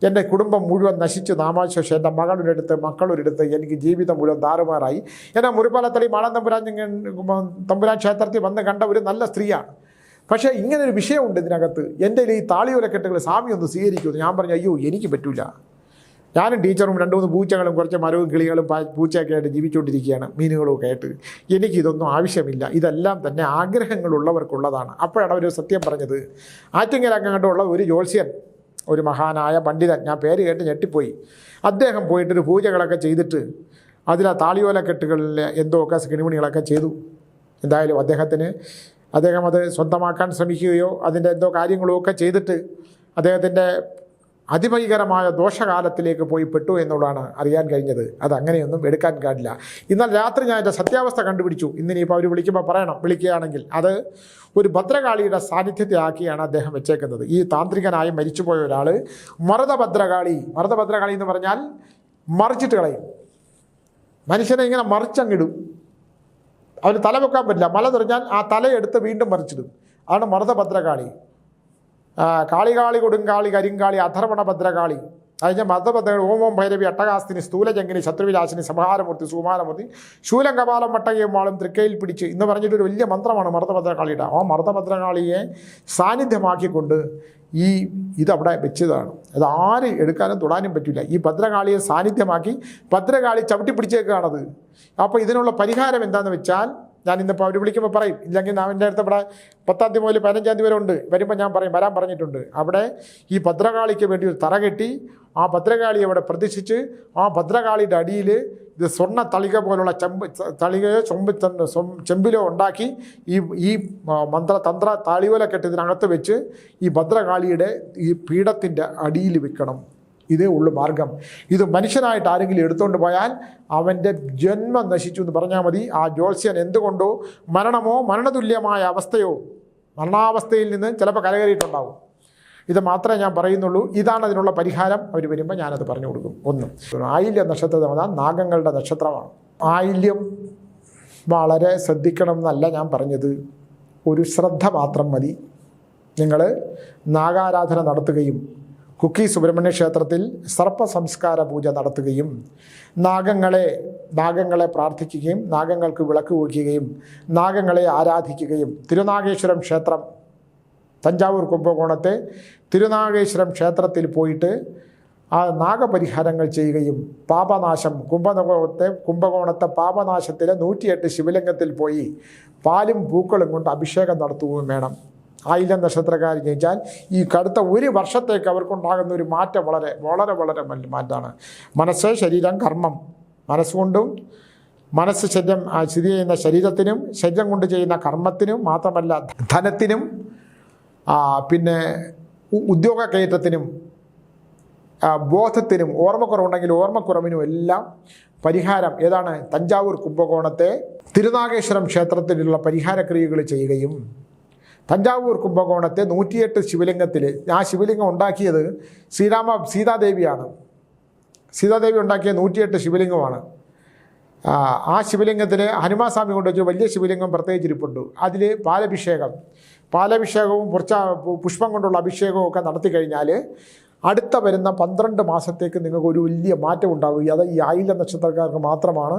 എൻ്റെ കുടുംബം മുഴുവൻ നശിച്ച് നാമാശേഷം എൻ്റെ മക്കളൊരിടത്ത് എനിക്ക് ജീവിതം മുഴുവൻ താറുമാറായി. എന്നെ മുറിപ്പാലത്തടി മാളം തമ്പുരാൻ ക്ഷേത്രത്തിൽ വന്ന് കണ്ട ഒരു നല്ല സ്ത്രീയാണ്. പക്ഷേ ഇങ്ങനൊരു വിഷയമുണ്ട് ഇതിനകത്ത്, എൻ്റെ ഈ താളിയോലക്കെട്ടുകൾ സ്വാമി ഒന്ന് സ്വീകരിക്കുമെന്ന്. ഞാൻ പറഞ്ഞു, അയ്യോ എനിക്ക് പറ്റൂല. ഞാനും ടീച്ചറും 2-3 പൂച്ചകളും കുറച്ച് മരവും കിളികളും പൂച്ചയൊക്കെ ആയിട്ട് ജീവിച്ചുകൊണ്ടിരിക്കുകയാണ്, മീനുകളും ഒക്കെ ആയിട്ട്. എനിക്കിതൊന്നും ആവശ്യമില്ല. ഇതെല്ലാം തന്നെ ആഗ്രഹങ്ങളുള്ളവർക്കുള്ളതാണ്. അപ്പോഴാണ് അവർ സത്യം പറഞ്ഞത്. ആറ്റിങ്ങലങ്ങാണ്ടുള്ള ഒരു ജ്യോത്സ്യൻ, ഒരു മഹാനായ പണ്ഡിതൻ, ഞാൻ പേര് കേട്ട് ഞെട്ടിപ്പോയി. അദ്ദേഹം പോയിട്ടൊരു പൂജകളൊക്കെ ചെയ്തിട്ട് അതിലെ താളിയോലക്കെട്ടുകളിൽ എന്തോക്കെ കിണിമണികളൊക്കെ ചെയ്തു. എന്തായാലും അദ്ദേഹം അത് സ്വന്തമാക്കാൻ ശ്രമിക്കുകയോ അതിൻ്റെ എന്തോ കാര്യങ്ങളോ ഒക്കെ ചെയ്തിട്ട് അദ്ദേഹത്തിൻ്റെ അതിഭീകരമായ ദോഷകാലത്തിലേക്ക് പോയി പെട്ടു എന്നുള്ളതാണ് അറിയാൻ കഴിഞ്ഞത്. അതങ്ങനെയൊന്നും എടുക്കാൻ കാണില്ല. ഇന്നലെ രാത്രി ഞാൻ എൻ്റെ സത്യാവസ്ഥ കണ്ടുപിടിച്ചു. ഇന്നിനിപ്പോൾ അവർ വിളിക്കുമ്പോൾ പറയണം, വിളിക്കുകയാണെങ്കിൽ അത് ഒരു ഭദ്രകാളിയുടെ സാന്നിധ്യത്തെ ആക്കിയാണ് അദ്ദേഹം വെച്ചേക്കുന്നത്. ഈ താന്ത്രികനായി മരിച്ചുപോയ ഒരാൾ മർദ്ദഭദ്രകാളി എന്ന് പറഞ്ഞാൽ മറിച്ചിട്ട് കളയും. മനുഷ്യനെ ഇങ്ങനെ മറിച്ചങ്ങിടും. അവന് തല വെക്കാൻ പറ്റില്ല. മല തെറിഞ്ഞാൽ ആ തലയെടുത്ത് വീണ്ടും മറിച്ചിടും. അതാണ് മർദ്ദഭദ്രകാളി. കാളികാളി കൊടുങ്കാളി കരിങ്കാളി അധർവണ ഭദ്രകാളി. അതിന് മർദ്ദഭദ്രകാളി ഓമോം ഭൈരവി അട്ടകാസ്തിനി സ്ഥൂലജങ്കിനി ശത്രുവിലാശിനി സംഹാരമൂർത്തി സുകുമാരമൂർത്തി ശൂലം കപാലം വട്ടകയും വാളും തൃക്കയിൽ പിടിച്ച് എന്ന് പറഞ്ഞിട്ടൊരു വലിയ മന്ത്രമാണ് മർദ്ദഭദ്രകാളിയുടെ. ആ മർദ്ദഭദ്രകാളിയെ സാന്നിധ്യമാക്കിക്കൊണ്ട് ഇതവിടെ വെച്ചതാണ്. അത് ആര് എടുക്കാനും തൊടാനും പറ്റില്ല. ഈ ഭദ്രകാളിയെ സാന്നിധ്യമാക്കി ഭദ്രകാളി ചവിട്ടി പിടിച്ചേക്കുകയാണത്. അപ്പോൾ ഇതിനുള്ള പരിഹാരം എന്താണെന്ന് വെച്ചാൽ, ഞാൻ ഇന്നിപ്പോൾ അവർ വിളിക്കുമ്പോൾ പറയും, ഇല്ലെങ്കിൽ എൻ്റെ അടുത്ത് ഇവിടെ 10-ാം തീയതി മുതൽ 15-ാം തീയതി വരെ ഉണ്ട്. വരുമ്പോൾ ഞാൻ പറയും, വരാൻ പറഞ്ഞിട്ടുണ്ട്. അവിടെ ഈ ഭദ്രകാളിക്ക് വേണ്ടി ഒരു തറ കെട്ടി ആ ഭദ്രകാളിയെ അവിടെ പ്രതിഷ്ഠിച്ച് ആ ഭദ്രകാളിയുടെ അടിയിൽ ഇത് സ്വർണ്ണ തളിക പോലുള്ള തളികയോ ചെമ്പിലോ ഉണ്ടാക്കി ഈ തന്ത്ര താളിയോലക്കെട്ട് ഇതിനകത്ത് വെച്ച് ഈ ഭദ്രകാളിയുടെ ഈ പീഠത്തിൻ്റെ അടിയിൽ വെക്കണം. ഇതേ ഉള്ളു മാർഗം. ഇത് മനുഷ്യനായിട്ട് ആരെങ്കിലും എടുത്തുകൊണ്ട് പോയാൽ അവൻ്റെ ജന്മം നശിച്ചു എന്ന് പറഞ്ഞാൽ മതി. ആ ജ്യോത്സ്യൻ എന്തുകൊണ്ടോ മരണമോ മരണതുല്യമായ അവസ്ഥയോ മരണാവസ്ഥയിൽ നിന്ന് ചിലപ്പോൾ കരകയറിയിട്ടുണ്ടാവും. ഇത് മാത്രമേ ഞാൻ പറയുന്നുള്ളൂ. ഇതാണ് അതിനുള്ള പരിഹാരം. അവർ വരുമ്പോൾ ഞാനത് പറഞ്ഞു കൊടുക്കും. ഒന്ന്, ആയില്യ നക്ഷത്രം നാഗങ്ങളുടെ നക്ഷത്രമാണ്. ആയില്യം വളരെ ശ്രദ്ധിക്കണം എന്നല്ല ഞാൻ പറഞ്ഞത്, ഒരു ശ്രദ്ധ മാത്രം മതി. നിങ്ങൾ നാഗാരാധന നടത്തുകയും കുക്കി സുബ്രഹ്മണ്യ ക്ഷേത്രത്തിൽ സർപ്പസംസ്കാര പൂജ നടത്തുകയും നാഗങ്ങളെ പ്രാർത്ഥിക്കുകയും നാഗങ്ങൾക്ക് വിളക്ക് വയ്ക്കുകയും നാഗങ്ങളെ ആരാധിക്കുകയും തിരുനാഗേശ്വരം ക്ഷേത്രം, തഞ്ചാവൂർ കുംഭകോണത്തെ തിരുനാഗേശ്വരം ക്ഷേത്രത്തിൽ പോയിട്ട് ആ നാഗപരിഹാരങ്ങൾ ചെയ്യുകയും പാപനാശം കുംഭകോണത്തെ പാപനാശത്തിലെ 108 ശിവലിംഗത്തിൽ പോയി പാലും പൂക്കളും കൊണ്ട് അഭിഷേകം നടത്തുകയും വേണം. ആയില്യം നക്ഷത്രക്കാർ ജയിച്ചാൽ ഈ കടുത്ത 1 വർഷത്തേക്ക് അവർക്കുണ്ടാകുന്ന ഒരു മാറ്റം വളരെ വളരെ വളരെ മാറ്റമാണ്. മനസ്സ്, ശരീരം, കർമ്മം. മനസ്സുകൊണ്ടും മനസ്സ് സ്ഥിതി ചെയ്യുന്ന ശരീരത്തിനും ശരീരം കൊണ്ട് ചെയ്യുന്ന കർമ്മത്തിനും മാത്രമല്ല ധനത്തിനും പിന്നെ ഉദ്യോഗ കയറ്റത്തിനും ബോധത്തിനും ഓർമ്മക്കുറവുണ്ടെങ്കിൽ ഓർമ്മക്കുറവിനും എല്ലാം പരിഹാരം ഏതാണ്? തഞ്ചാവൂർ കുംഭകോണത്തെ തിരുനാഗേശ്വരം ക്ഷേത്രത്തിലുള്ള പരിഹാരക്രിയകൾ ചെയ്യുകയും തഞ്ചാവൂർ കുംഭകോണത്തെ 108 ശിവലിംഗത്തിൽ ആ ശിവലിംഗം ഉണ്ടാക്കിയത് സീതാദേവിയാണ്. സീതാദേവി ഉണ്ടാക്കിയ 108 ശിവലിംഗമാണ്. ആ ശിവലിംഗത്തിൽ ഹനുമാസ്വാമി കൊണ്ടുവച്ച് വലിയ ശിവലിംഗം പ്രത്യേകിച്ചിരിപ്പുണ്ട്. അതിൽ പാലഭിഷേകവും പുഷ്പം കൊണ്ടുള്ള അഭിഷേകവും ഒക്കെ നടത്തി കഴിഞ്ഞാൽ അടുത്ത വരുന്ന 12 മാസത്തേക്ക് നിങ്ങൾക്ക് ഒരു വലിയ മാറ്റം ഉണ്ടാകും. അത് ഈ ആയില്യം നക്ഷത്രക്കാർക്ക് മാത്രമാണ്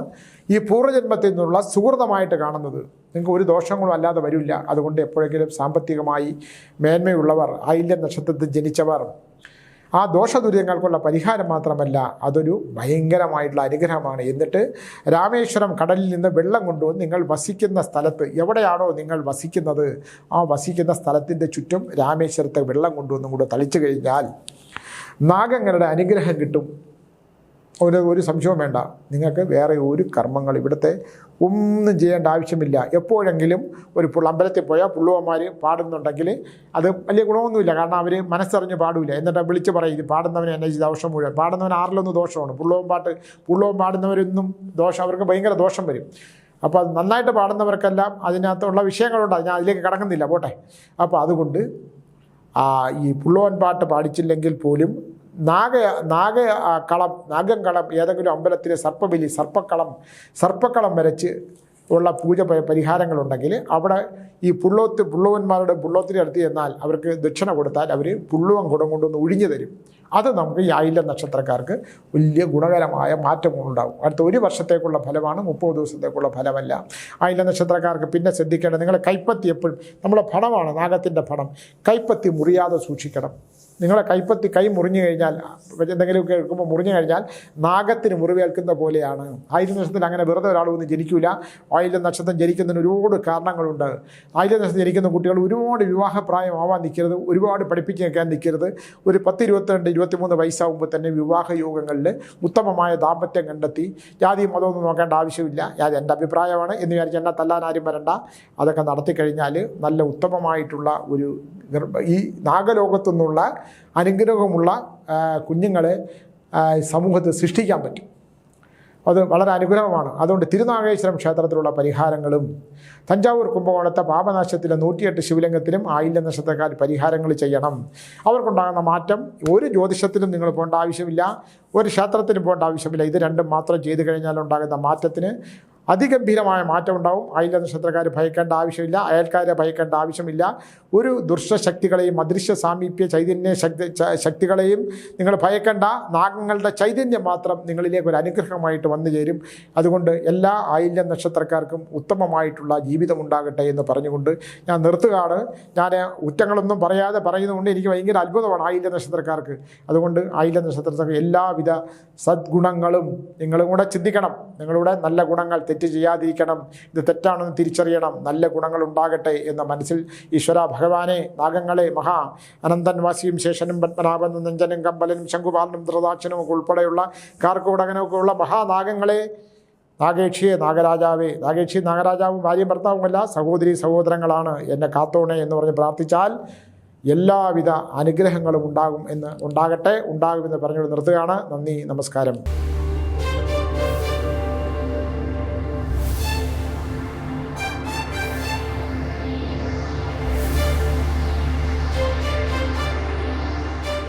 ഈ പൂർവ്വജന്മത്തിൽ നിന്നുള്ള സുഹൃതമായിട്ട് കാണുന്നത്. നിങ്ങൾക്ക് ഒരു ദോഷങ്ങളും അല്ലാതെ വരില്ല. അതുകൊണ്ട് എപ്പോഴെങ്കിലും സാമ്പത്തികമായി മേന്മയുള്ളവർ, ആയില്യം നക്ഷത്രത്തിൽ ജനിച്ചവർ, ആ ദോഷദുരിതങ്ങൾക്കുള്ള പരിഹാരം മാത്രമല്ല, അതൊരു ഭയങ്കരമായിട്ടുള്ള അനുഗ്രഹമാണ്. എന്നിട്ട് രാമേശ്വരം കടലിൽ നിന്ന് വെള്ളം കൊണ്ടുവന്ന് നിങ്ങൾ വസിക്കുന്ന സ്ഥലത്ത്, എവിടെയാണോ നിങ്ങൾ വസിക്കുന്നത് ആ വസിക്കുന്ന സ്ഥലത്തിൻ്റെ ചുറ്റും രാമേശ്വരത്തെ വെള്ളം കൊണ്ടുവന്നും കൂടെ തളിച്ചു കഴിഞ്ഞാൽ നാഗങ്ങളുടെ അനുഗ്രഹം കിട്ടും. ഒരു സംശയവും വേണ്ട. നിങ്ങൾക്ക് വേറെ ഒരു കർമ്മങ്ങൾ ഇവിടുത്തെ ഒന്നും ചെയ്യേണ്ട ആവശ്യമില്ല. എപ്പോഴെങ്കിലും ഒരു അമ്പലത്തിൽ പോയാൽ പുള്ളുവന്മാർ പാടുന്നുണ്ടെങ്കിൽ അത് വലിയ ഗുണമൊന്നുമില്ല. കാരണം അവർ മനസ്സറിഞ്ഞ് പാടില്ല. എന്നിട്ട് വിളിച്ച് പറയും ഇത് പാടുന്നവന് എന്നെ ദോഷം മുഴുവൻ. പാടുന്നവൻ ആറിലൊന്ന് ദോഷമാണ്. പുള്ളുവൻ പാടുന്നവരൊന്നും ദോഷം, അവർക്ക് ഭയങ്കര ദോഷം വരും. അപ്പോൾ അത് നന്നായിട്ട് പാടുന്നവർക്കെല്ലാം അതിനകത്തുള്ള വിഷയങ്ങളുണ്ട്. ഞാൻ അതിലേക്ക് കടക്കുന്നില്ല, പോട്ടെ. അപ്പോൾ അതുകൊണ്ട് ഈ പുള്ളുവൻ പാട്ട് പാടിച്ചില്ലെങ്കിൽ പോലും നാഗംകളം ഏതെങ്കിലും അമ്പലത്തിലെ സർപ്പക്കളം വരച്ച് ഉള്ള പൂജ പരിഹാരങ്ങളുണ്ടെങ്കിൽ അവിടെ ഈ പുള്ളുവന്മാരുടെ പുള്ളോത്തിൻ്റെ അടുത്ത് ചെന്നാൽ അവർക്ക് ദക്ഷിണ കൊടുത്താൽ അവർ പുള്ളുവൻ കുടം കൊണ്ടൊന്ന് ഒഴിഞ്ഞു തരും. അത് നമുക്ക് ഈ ആയില്യം നക്ഷത്രക്കാർക്ക് വലിയ ഗുണകരമായ മാറ്റങ്ങളുണ്ടാകും. അടുത്ത 1 വർഷത്തേക്കുള്ള ഫലമാണ്, 30 ദിവസത്തേക്കുള്ള ഫലമല്ല. ആയില്യം നക്ഷത്രക്കാർക്ക് പിന്നെ ശ്രദ്ധിക്കേണ്ടത്, നിങ്ങളെ കൈപ്പത്തി എപ്പോഴും, നമ്മളെ ഫണമാണ് നാഗത്തിൻ്റെ ഫണം, കൈപ്പത്തി മുറിയാതെ സൂക്ഷിക്കണം. നിങ്ങളെ കൈ മുറിഞ്ഞു കഴിഞ്ഞാൽ, എന്തെങ്കിലുമൊക്കെ എടുക്കുമ്പോൾ മുറിഞ്ഞു കഴിഞ്ഞാൽ നാഗത്തിന് മുറിവേൽക്കുന്ന പോലെയാണ്. ആയില്യം നക്ഷത്രത്തിൽ അങ്ങനെ വെറുതെ ഒരാളൊന്നും ജനിക്കില്ല. ആയില്യം നക്ഷത്രം ജനിക്കുന്നതിന് ഒരുപാട് കാരണങ്ങളുണ്ട്. ആയില്യം നക്ഷത്രം ജനിക്കുന്ന കുട്ടികൾ ഒരുപാട് വിവാഹപ്രായമാവാൻ നിൽക്കരുത്, ഒരുപാട് പഠിപ്പിച്ച് നിൽക്കാൻ നിൽക്കരുത്. ഒരു 10, 22, 23 വയസ്സാകുമ്പോൾ തന്നെ വിവാഹ യോഗങ്ങളിൽ ഉത്തമമായ ദാമ്പത്യം കണ്ടെത്തി ജാതി മതമൊന്നും നോക്കേണ്ട ആവശ്യമില്ല. അത് എൻ്റെ അഭിപ്രായമാണ് എന്ന് വിചാരിച്ച് എന്നെ തല്ലാൻ ആരും വരണ്ട. അതൊക്കെ നടത്തി കഴിഞ്ഞാൽ നല്ല ഉത്തമമായിട്ടുള്ള ഒരു ഈ നാഗലോകത്തു നിന്നുള്ള അനുഗ്രഹമുള്ള കുഞ്ഞുങ്ങളെ സമൂഹത്തിൽ സൃഷ്ടിക്കാൻ പറ്റും. അത് വളരെ അനുഗ്രഹമാണ്. അതുകൊണ്ട് തിരുനാഗേശ്വരം ക്ഷേത്രത്തിലുള്ള പരിഹാരങ്ങളും തഞ്ചാവൂർ കുംഭകോണത്തെ പാപനാശത്തിലെ 108 ശിവലിംഗത്തിലും ആയില്യം നക്ഷത്രക്കാർ പരിഹാരങ്ങൾ ചെയ്യണം. അവർക്കുണ്ടാകുന്ന മാറ്റം ഒരു ജ്യോതിഷത്തിലും നിങ്ങൾ പോകേണ്ട ആവശ്യമില്ല, ഒരു ക്ഷേത്രത്തിനും പോകേണ്ട ആവശ്യമില്ല. ഇത് രണ്ടും മാത്രം ചെയ്തു കഴിഞ്ഞാൽ ഉണ്ടാകുന്ന മാറ്റത്തിന് അതിഗംഭീരമായ മാറ്റം ഉണ്ടാവും. ആയില്യം നക്ഷത്രക്കാർ ഭയക്കേണ്ട ആവശ്യമില്ല, അയൽക്കാരെ ഭയക്കേണ്ട ആവശ്യമില്ല. ഒരു ദുഷ്ടശക്തികളെയും അദൃശ്യ സാമീപ്യ ചൈതന്യ ശക്തികളെയും നിങ്ങൾ ഭയക്കേണ്ട. നാഗങ്ങളുടെ ചൈതന്യം മാത്രം നിങ്ങളിലേക്ക് ഒരു അനുഗ്രഹമായിട്ട് വന്നു ചേരും. അതുകൊണ്ട് എല്ലാ ആയില്യം നക്ഷത്രക്കാർക്കും ഉത്തമമായിട്ടുള്ള ജീവിതം ഉണ്ടാകട്ടെ എന്ന് പറഞ്ഞുകൊണ്ട് ഞാൻ നിർത്തുകയാണ്. ഞാൻ കുറ്റങ്ങളൊന്നും പറയാതെ പറയുന്നതുകൊണ്ട് എനിക്ക് ഭയങ്കര അത്ഭുതമാണ് ആയില്യം നക്ഷത്രക്കാർക്ക്. അതുകൊണ്ട് ആയില്യം നക്ഷത്രക്കാർക്ക് എല്ലാവിധ സദ്ഗുണങ്ങളും നിങ്ങളും കൂടെ ചിന്തിക്കണം. നിങ്ങളുടെ നല്ല ഗുണങ്ങൾ തെറ്റ് ചെയ്യാതിരിക്കണം, ഇത് തെറ്റാണെന്ന് തിരിച്ചറിയണം, നല്ല ഗുണങ്ങൾ ഉണ്ടാകട്ടെ എന്ന മനസ്സിൽ ഈശ്വര ഭഗവാനെ, നാഗങ്ങളെ, മഹാ അനന്തൻ വാസിയും ശേഷനും പത്മനാഭനും നെഞ്ചനും കമ്പലനും ശംഖുപാലനും ദ്രദാക്ഷനും ഒക്കെ ഉൾപ്പെടെയുള്ള കാർക്കോടകനൊക്കെ ഉള്ള മഹാനാഗങ്ങളെ, നാഗേക്ഷിയെ, നാഗരാജാവേ, നാഗേക്ഷി നാഗരാജാവും ഭാര്യയും ഭർത്താവുമല്ല, സഹോദരി സഹോദരങ്ങളാണ്, എന്നെ കാത്തോണേ എന്ന് പറഞ്ഞ് പ്രാർത്ഥിച്ചാൽ എല്ലാവിധ അനുഗ്രഹങ്ങളും ഉണ്ടാകുമെന്ന് പറഞ്ഞുകൊണ്ട് നിർത്തുകയാണ്. നന്ദി, നമസ്കാരം.